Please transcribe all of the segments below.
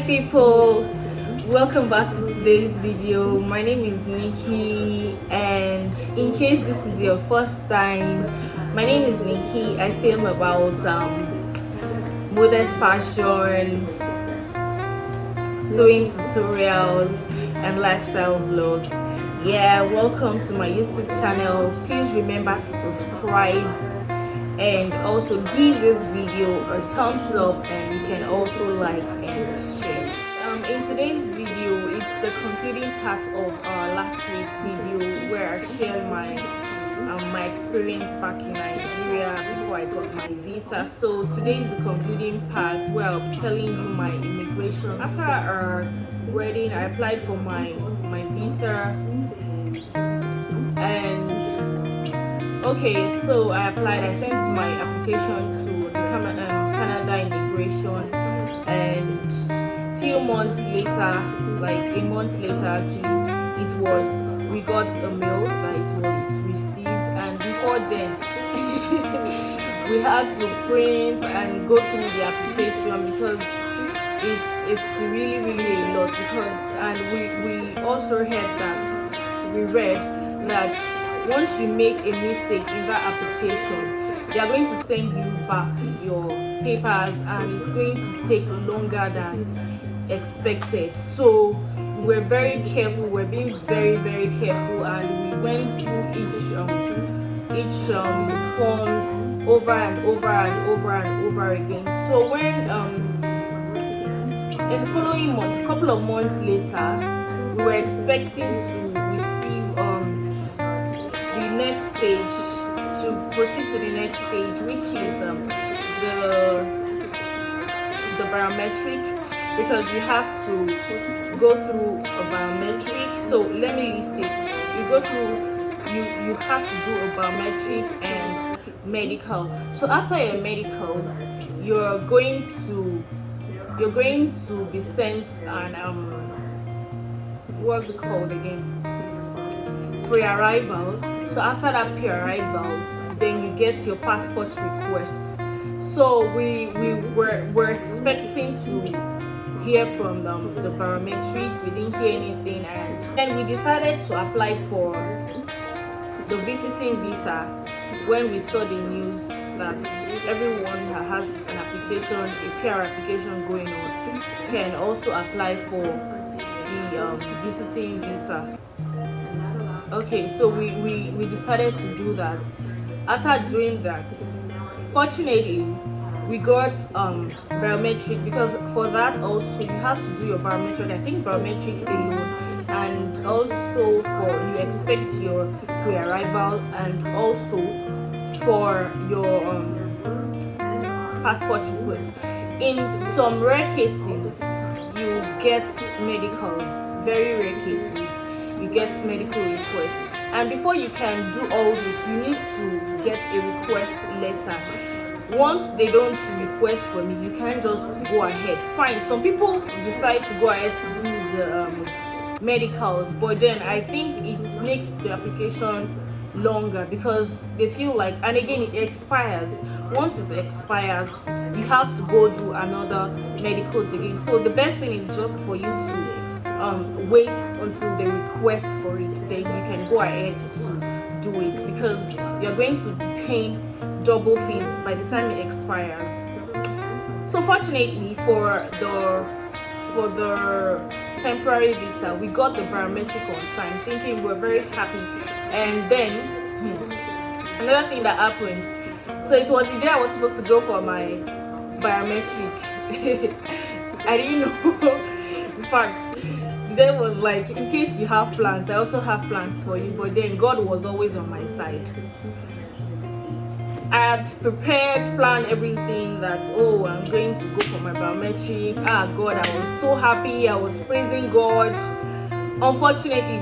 people, welcome back to today's video. My name is Nikki, and in case this is your first time, my name is Nikki. I film about modest fashion, sewing tutorials, and lifestyle vlog. Yeah, welcome to my YouTube channel. Please remember to subscribe and also give this video a thumbs up, and you can also like and share. In today's video, it's the concluding part of our last week video where I shared my experience back in Nigeria before I got my visa. So today is the concluding part where I'll be telling you my immigration. After our wedding, I applied for my visa, and okay, so I applied. I sent my application to the Canada immigration, and few months later, like a month later actually, we got a mail that it was received, and before then we had to print and go through the application because it's really a lot. Because and we also read that once you make a mistake in that application, they are going to send you back your papers, and it's going to take longer than expected. So we're very careful. We're being very careful, and we went through each forms over and over again. So when in the following month, a couple of months later, we were expecting to receive the next stage, to proceed to the next stage, which is the biometric, because you have to go through a biometric. So let me list it. You have to do a biometric and medical. So after your medicals, you're going to be sent an what's it called again? Pre-arrival. So after that pre-arrival, then you get your passport request. So we were expecting to hear from the biometric. We didn't hear anything, and then we decided to apply for the visiting visa when we saw the news that everyone that has an application, a PR application going on, can also apply for the visiting visa. Okay, so we decided to do that. After doing that, fortunately, we got biometric, because for that also you have to do your biometric. I think biometric alone, and also for you expect your pre-arrival, and also for your passport request. In some rare cases, you get medicals. Very rare cases, you get medical requests, and before you can do all this, you need to get a request letter. Once they don't request from you, you can't just go ahead. Fine, some people decide to go ahead to do the medicals, but then I think it makes the application longer because they feel like, and again, it expires. Once it expires, you have to go do another medicals again. So the best thing is just for you to wait until they request for it, then you can go ahead to do it, because you're going to pay double fees by the time it expires. So fortunately, for the temporary visa, we got the biometric on time, thinking we're very happy. And then another thing that happened, so it was the day I was supposed to go for my biometric. I didn't know. In fact, the day was like, in case you have plans, I also have plans for you. But then God was always on my side. I had prepared, planned everything that, I'm going to go for my biometric. God, I was so happy. I was praising God. Unfortunately,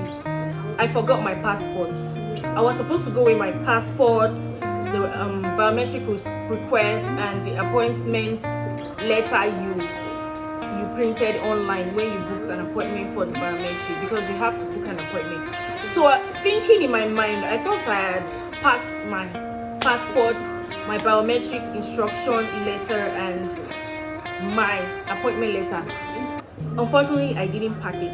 I forgot my passport. I was supposed to go with my passport, the biometric request, and the appointment letter you printed online when you booked an appointment for the biometric, because you have to book an appointment. So thinking in my mind, I thought I had packed my passport, my biometric instruction letter, and my appointment letter. Unfortunately, I didn't pack it.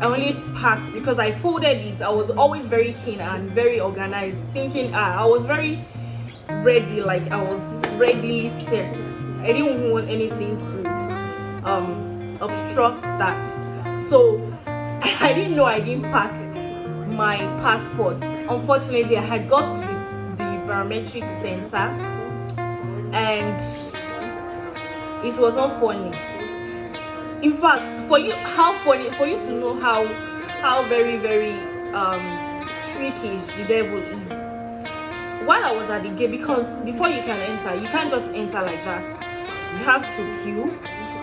I only packed because I folded it. I was always very keen and very organized, thinking I was very ready, like I was readily set. I didn't even want anything to obstruct that. So I didn't know I didn't pack my passport. Unfortunately, I had got to the biometric center and it was not funny. In fact, for you to know how very tricky the devil is. While I was at the gate, because before you can enter, you can't just enter like that. You have to queue,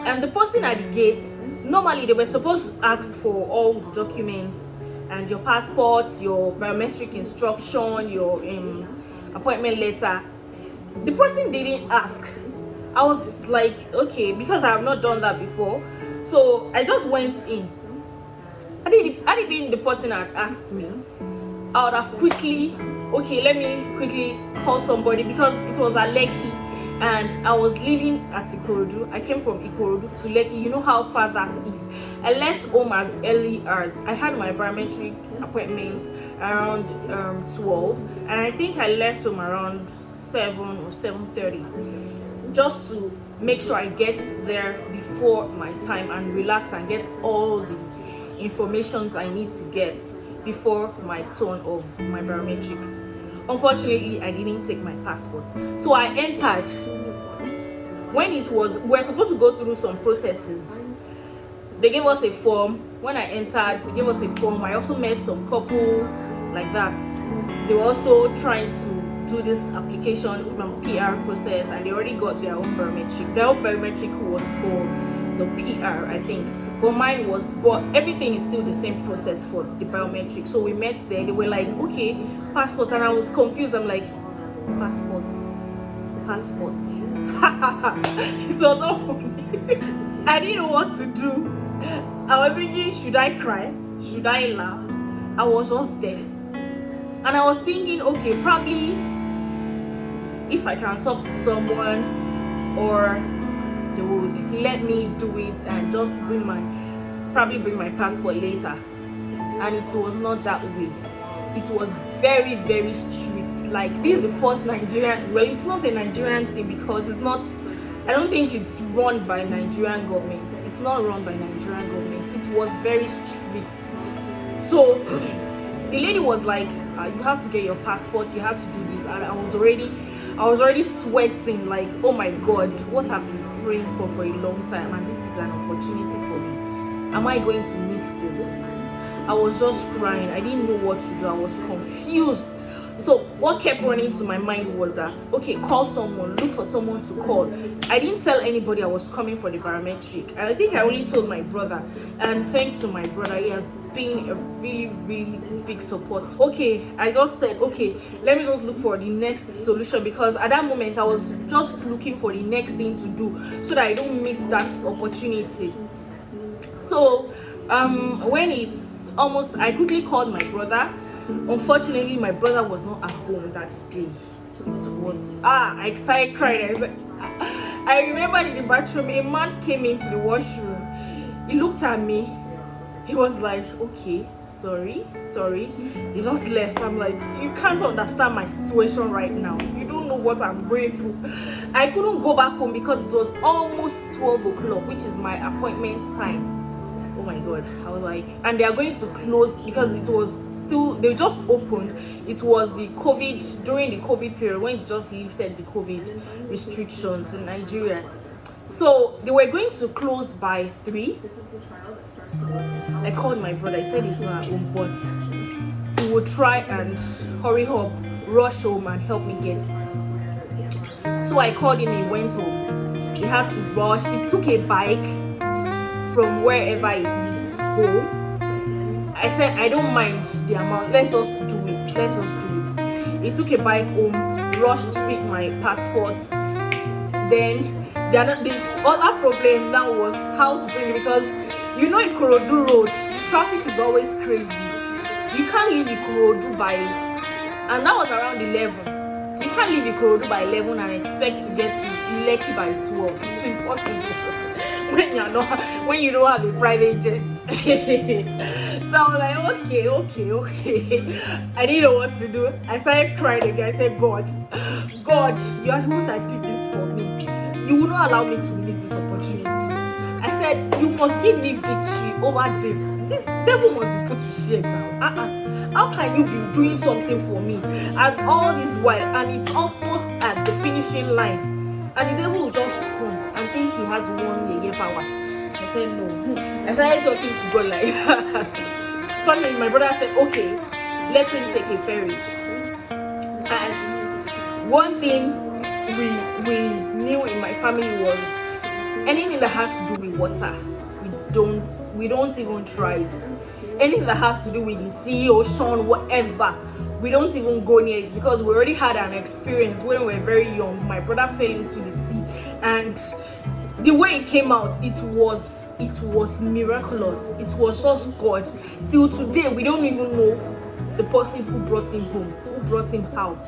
and the person at the gate, normally they were supposed to ask for all the documents and your passport, your biometric instruction, your appointment letter. The person didn't ask. I was like, okay, because I have not done that before, so I just went in. Had it been the person that asked me, I would have quickly, okay, let me quickly call somebody, because it was at Lekki and I was living at Ikorodu. I came from Ikorodu to Lekki. You know how far that is. I left home as early as, I had my biometric appointment around 12, and I think I left home around 7 or 7:30, just to make sure I get there before my time and relax and get all the informations I need to get before my turn of my biometric. Unfortunately, I didn't take my passport, so I entered. When we were supposed to go through some processes, they gave us a form. When I entered, they gave us a form. I also met some couple like that. They were also trying to do this application from PR process, and they already got their own biometric. Their own biometric was for the PR, I think, but mine was, but everything is still the same process for the biometric. So we met there. They were like, okay, passport, and I was confused. I'm like, passports. It was not funny. I didn't know what to do. I was thinking, should I cry? Should I laugh? I was just there, and I was thinking, okay, probably if I can talk to someone, or they would let me do it and just bring my passport later. And it was not that way. It was very strict. Like, this is the first Nigerian, well, it's not a Nigerian thing, because it's not, I don't think it's run by Nigerian government. It's not run by Nigerian government. It was very strict. So the lady was like, you have to get your passport, you have to do this. And I was already sweating, like, oh my God, what I've been praying for a long time, and this is an opportunity for me. Am I going to miss this? I was just crying. I didn't know what to do. I was confused. So what kept running to my mind was that, okay, call someone, look for someone to call. I didn't tell anybody I was coming for the biometric, and I think I only told my brother. And thanks to my brother, he has been a really big support. Okay, I just said, okay, let me just look for the next solution, because at that moment I was just looking for the next thing to do so that I don't miss that opportunity. So when it's almost, I quickly called my brother. Unfortunately, my brother was not at home that day. It was, I started crying. I remember in the bathroom, a man came into the washroom. He looked at me. He was like, okay, sorry. He just left. I'm like, you can't understand my situation right now. You don't know what I'm going through. I couldn't go back home because it was almost 12 o'clock, which is my appointment time. Oh my God. I was like, and they are going to close because it was, they just opened. It was the COVID, during the COVID period, when they just lifted the COVID restrictions in Nigeria. So they were going to close by 3. I called my brother. He said he's not at home, but he would try and hurry up, rush home and help me get it. So I called him. He went home. He had to rush. He took a bike from wherever he is home. I said, I don't mind the amount. Let's just do it. He took a bike home, rushed to pick my passport. Then the other problem now was how to bring it, because you know Ikorodu road, traffic is always crazy. You can't leave Ikorodu by, and that was around 11. You can't leave Ikorodu by 11 and expect to get to Lekki by 12. It's impossible. when you don't have a private jet. So I was like, okay. I didn't know what to do. I started crying again. I said, God, you are the one that did this for me. You will not allow me to miss this opportunity. I said, you must give me victory over this. This devil must be put to shame now. How can you be doing something for me and all this while, and it's almost at the finishing line, and the devil will just come and think he has one year power? I said no. I started talking to God like finally my brother said, okay, let him take a ferry. And one thing we knew in my family was anything that has to do with water, we don't even try it. Anything that has to do with the sea, ocean, whatever, we don't even go near it, because we already had an experience when we were very young. My brother fell into the sea, and the way it came out, it was miraculous. It was just God. Till today, we don't even know the person who brought him home, who brought him out.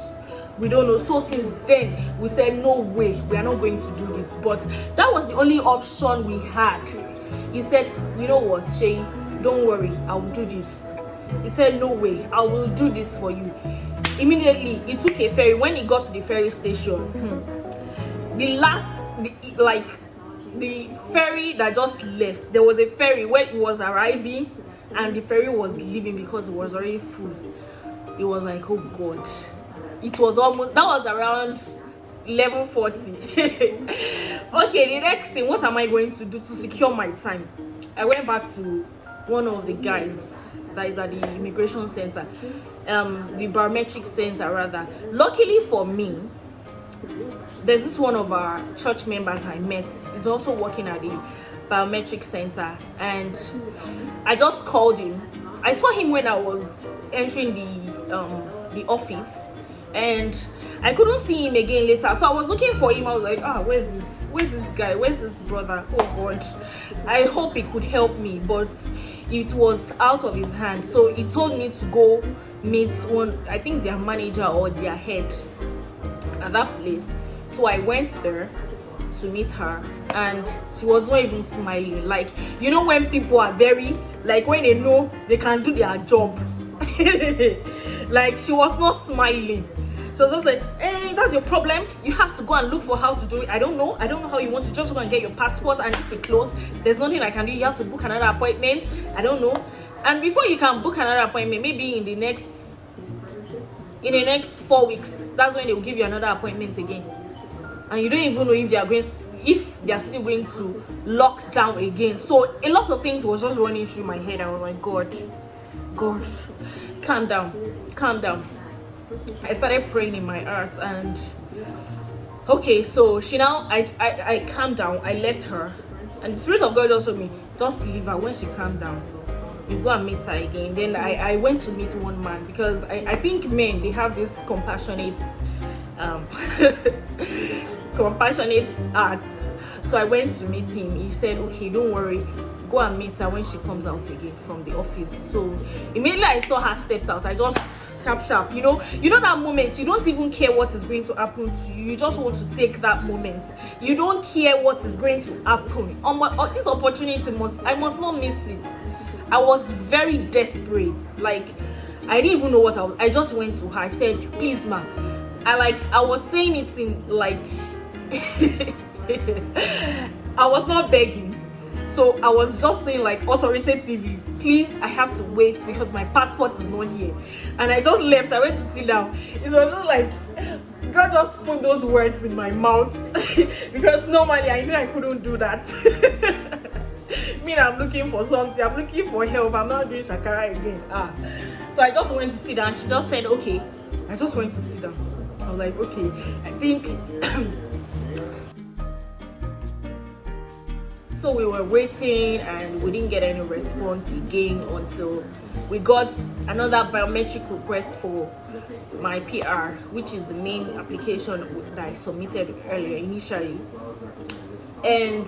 We don't know. So since then, we said, no way, we are not going to do this. But that was the only option we had. He said, you know what, Shay, don't worry, I will do this. He said, no way, I will do this for you. Immediately, he took a ferry. When he got to the ferry station, the ferry that just left, there was a ferry where it was arriving and the ferry was leaving because it was already full. It was like, oh God. It was almost, that was around 11:40. Okay, the next thing, what am I going to do to secure my time? I went back to one of the guys that is at the immigration center, the biometric center rather. Luckily for me, there's this one of our church members I met. He's also working at the biometric center, and I just called him. I saw him when I was entering the office, and I couldn't see him again later. So I was looking for him. I was like, where's this guy? Where's this brother? Oh God, I hope he could help me, but it was out of his hand. So he told me to go meet one, I think their manager or their head at that place. So I went there to meet her, and she was not even smiling. Like, you know, when people are very, like, when they know they can do their job. Like, she was not smiling. She was just like, hey, that's your problem. You have to go and look for how to do it. I don't know how you want to just go and get your passport, and if it closed, there's nothing I can do. You have to book another appointment. I don't know. And before you can book another appointment, maybe in the next 4 weeks, that's when they will give you another appointment again. And you don't even know if they are still going to lock down again. So a lot of things was just running through my head. I was like, God, calm down. I started praying in my heart, and okay, so I calmed down. I left her, and the Spirit of God just told me, just leave her. When she calmed down, you go and meet her again. Then I went to meet one man, because I think men, they have this compassionate heart. So I went to meet him. He said, okay, don't worry, go and meet her when she comes out again from the office. So immediately I saw her stepped out, I just sharp, you know that moment, you don't even care what is going to happen to you. You just want to take that moment. You don't care what is going to happen. This opportunity I must not miss it. I was very desperate. Like, I didn't even know what I just went to her. I said, please, ma. I was saying it in like I was not begging. So I was just saying, like, authoritatively, please, I have to wait because my passport is not here. And I just left. I went to sit down. It was just like God just put those words in my mouth. Because normally I knew I couldn't do that. I'm looking for something. I'm looking for help. I'm not doing shakara again. So I just went to sit down. She just said, okay. I just went to sit down. I was like, okay, I think so we were waiting, and we didn't get any response again until we got another biometric request for my PR, which is the main application that I submitted earlier initially. And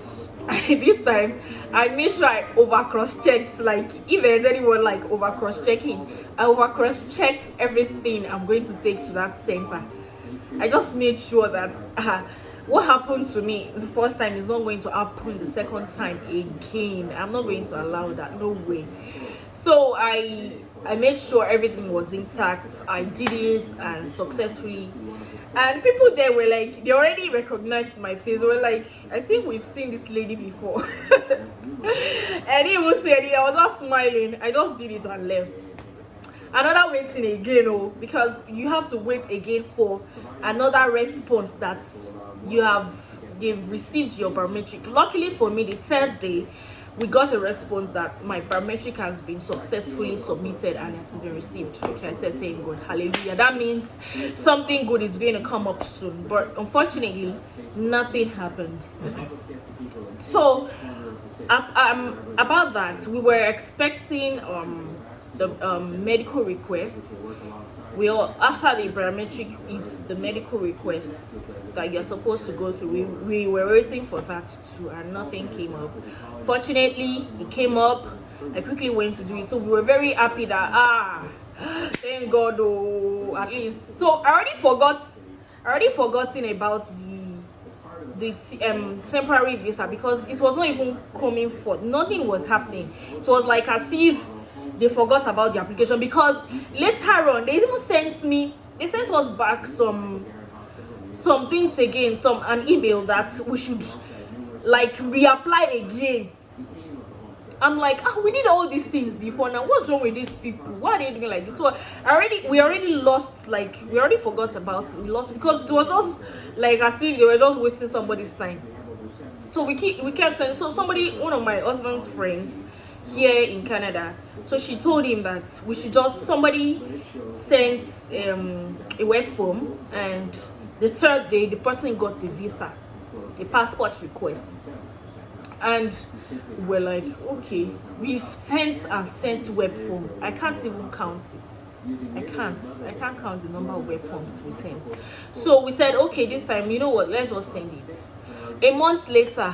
this time I made sure I over cross-checked, like, if there's anyone like over cross-checking, I over cross-checked everything I'm going to take to that center. I just made sure that what happened to me the first time is not going to happen the second time again. I'm not going to allow that. No way. So I made sure everything was intact. I did it and successfully. And people there were like, they already recognized my face. They were like, I think we've seen this lady before. And he even said it. I was just smiling. I just did it and left. Another waiting again, oh, because you have to wait again for another response that you've received your biometric. Luckily for me, the third day we got a response that my biometric has been successfully submitted and it has been received. Okay, I said thank God, hallelujah. That means something good is going to come up soon, but unfortunately nothing happened. So about that, we were expecting the medical requests. We all, after the biometric is the medical requests that you're supposed to go through. We were waiting for that too, and nothing came up. Fortunately, it came up. I quickly went to do it, so we were very happy that thank God, oh, at least. So I already forgotten about the temporary visa, because it was not even coming forth. Nothing was happening. It was like as if they forgot about the application, because later on they even sent us back some things again, an email that we should like reapply again. I'm like, we did all these things before. Now what's wrong with these people? Why are they doing like this? So we already lost, like we already forgot about it. We lost because it was just like as if they were just wasting somebody's time. So we kept saying, so one of my husband's friends here in Canada, so she told him that we should somebody sent a web form, and the third day the person got the visa, the passport request, and we're like, okay, we've sent web form. I can't even count it. I can't count the number of web forms we sent. So we said, okay, this time, you know what, let's just send it. A month later,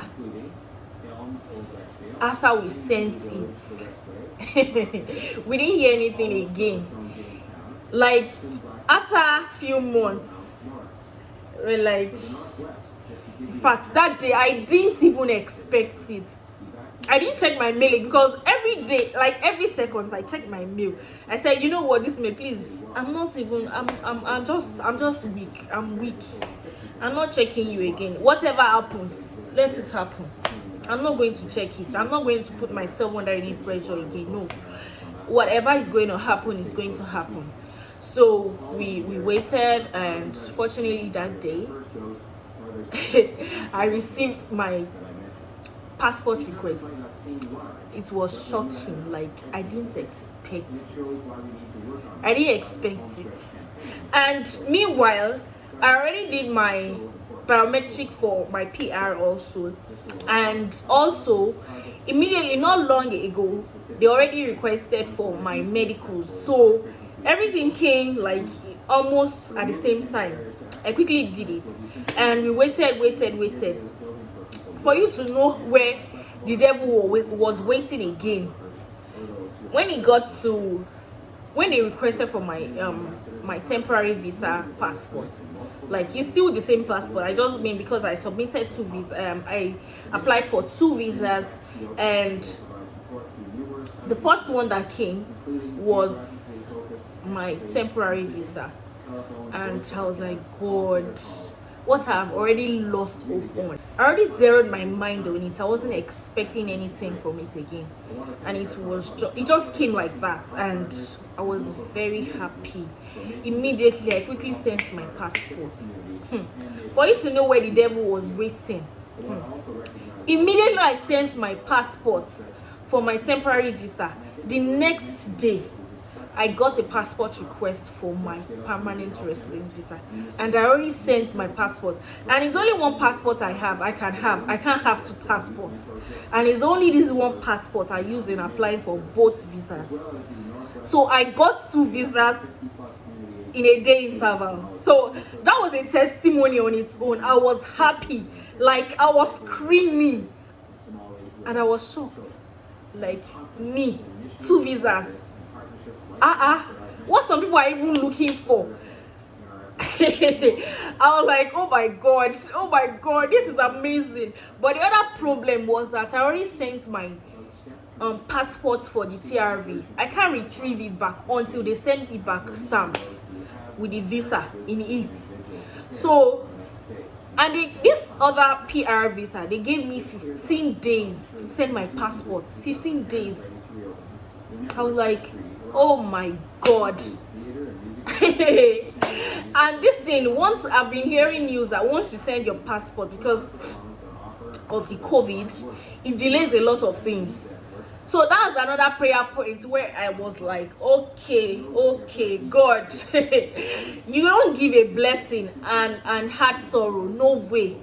after we sent it, we didn't hear anything again. Like after a few months, we're like, in fact, that day I didn't even expect it. I didn't check my mail because every day, like every second, I check my mail. I said, you know what, this mail, please. I'm just weak. I'm weak. I'm not checking you again. Whatever happens, let it happen. I'm not going to check it. I'm not going to put myself under any pressure again. No. Whatever is going to happen is going to happen. So we waited, and fortunately that day I received my passport request. It was shocking. Like I didn't expect it. And meanwhile, I already did my biometric for my PR also, and also immediately, not long ago, they already requested for my medicals. So everything came like almost at the same time. I quickly did it, and we waited for you to know where the devil was waiting again. When they requested for my temporary visa passport, like it's still the same passport. I just mean because I submitted 2 visas. I applied for 2 visas, and the first one that came was my temporary visa, and I was like, God, what I've already lost hope on. I already zeroed my mind on it. I wasn't expecting anything from it again, and it just came like that, and I was very happy. Immediately, I quickly sent my passport. For you to know where the devil was waiting. Immediately, I sent my passport for my temporary visa. The next day, I got a passport request for my permanent resident visa, and I already sent my passport. And it's only one passport I have. I can't have 2 passports, and it's only this one passport I use in applying for both visas. So I got 2 visas in a day interval. So that was a testimony on its own. I was happy, like I was screaming, and I was shocked. Like me, 2 visas. What some people are even looking for. I was like, oh my god, this is amazing. But the other problem was that I already sent my passport for the TRV. I can't retrieve it back until they send it back stamped with the visa in it. So, and this other PR visa, they gave me 15 days to send my passport. 15 days. I was like, oh my god. And this thing, once I've been hearing news that once you send your passport, because of the COVID, it delays a lot of things. So that's another prayer point where I was like, okay, God, you don't give a blessing and had sorrow. No way.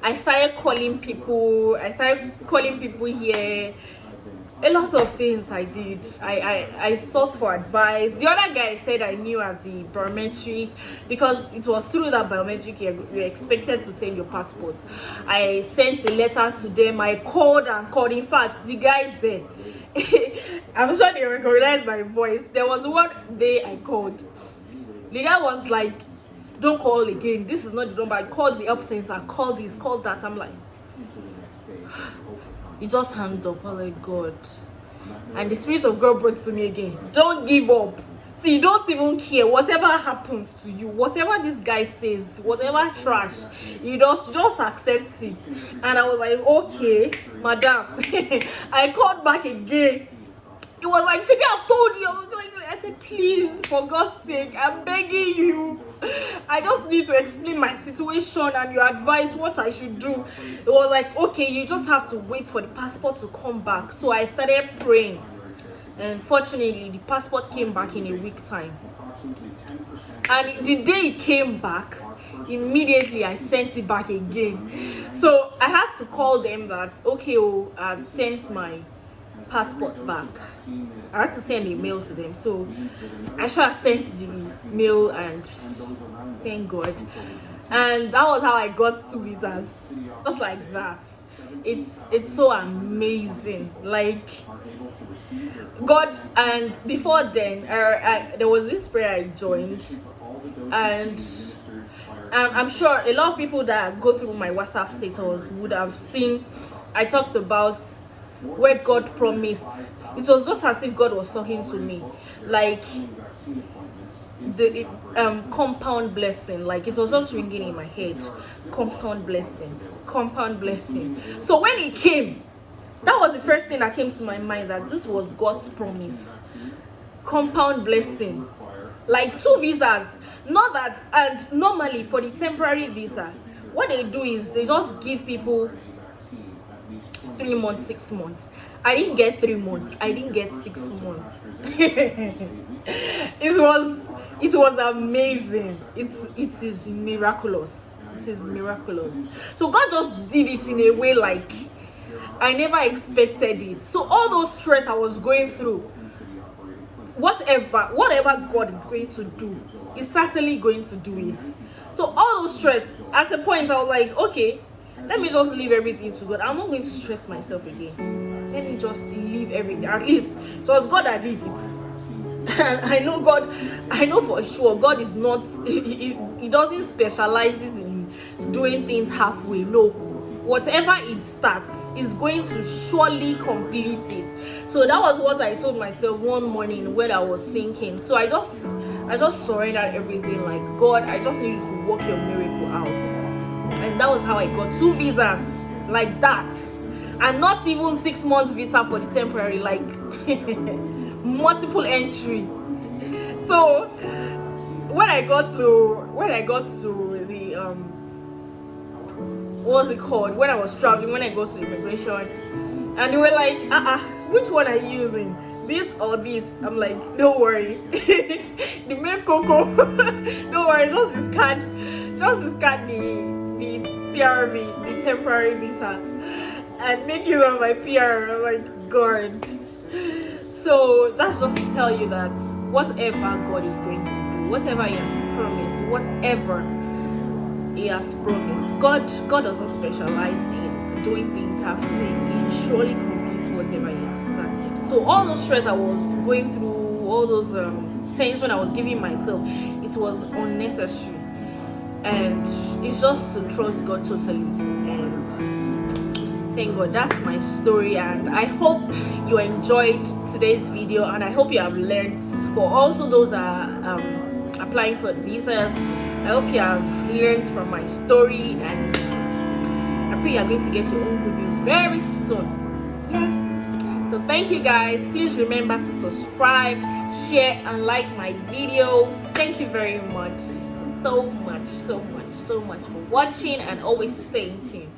I started calling people here. A lot of things I did. I sought for advice. The other guy said I knew at the biometric, because it was through that biometric you're expected to send your passport. I sent a letter to them. I called. In fact, the guys there, I'm sure they recognized my voice. There was one day I called. The guy was like, don't call again. This is not the number. I called the help center. Call this, call that. I'm like, he just hung up. I'm like, God. And the Spirit of God brought to me again. Don't give up. See, don't even care. Whatever happens to you, whatever this guy says, whatever trash, you just accept it. And I was like, okay, madam. I called back again. It was like, Chibi, I've told you. I said, please, for God's sake, I'm begging you. I just need to explain my situation and your advice what I should do. It was like, okay, you just have to wait for the passport to come back. So I started praying. And fortunately, the passport came back in a week time. And the day it came back, immediately I sent it back again. So I had to call them that, okay, I sent my passport back. I had to send a mail to them. So I should have sent the mail, and thank God. And that was how I got 2 visas. Just like that. It's so amazing. Like God. And before then, there was this prayer I joined, and I'm sure a lot of people that go through my WhatsApp status would have seen I talked about where God promised. It was just as if God was talking to me, like the compound blessing. Like it was just ringing in my head. Compound blessing. So when it came, that was the first thing that came to my mind, that this was God's promise. Compound blessing. Like 2 visas. Not that. And normally for the temporary visa, what they do is they just give people 3 months, 6 months. I didn't get 3 months. I didn't get 6 months. It was amazing. It is miraculous. It is miraculous. So God just did it in a way like I never expected it. So all those stress I was going through, whatever God is going to do, is certainly going to do it. So all those stress, at a point I was like, okay, let me just leave everything to God. I'm not going to stress myself again. Let me just leave everything. At least it was God that did it. And I know for sure God is not, he doesn't specializes in doing things halfway. No. Whatever it starts is going to surely complete it. So that was what I told myself one morning when I was thinking. So I just surrendered everything, like, God, I just need you to work your miracle out. And that was how I got 2 visas like that. And not even 6 months visa for the temporary, like multiple entry. So when I got to the what was it called? When I was traveling, when I got to immigration, and they were like, which one are you using? This or this? I'm like, don't worry. The main cocoa. Don't worry, just discard the TRV, the temporary visa, and make use of my PR. I'm like, God. So that's just to tell you that whatever God is going to do, whatever He has promised, whatever He has promised, God doesn't specialize in doing things halfway. He surely completes whatever He has started. So all those stress I was going through, all those tension I was giving myself, it was unnecessary. and it's just to trust God totally. And thank God, that's my story. And I hope you enjoyed today's video, and I hope you have learned. For also those are applying for visas, I hope you have learned from my story, and I pray you're going to get your own good news very soon. Yeah. So thank you guys. Please remember to subscribe, share, and like my video. Thank you very much. So much for watching, and always stay tuned.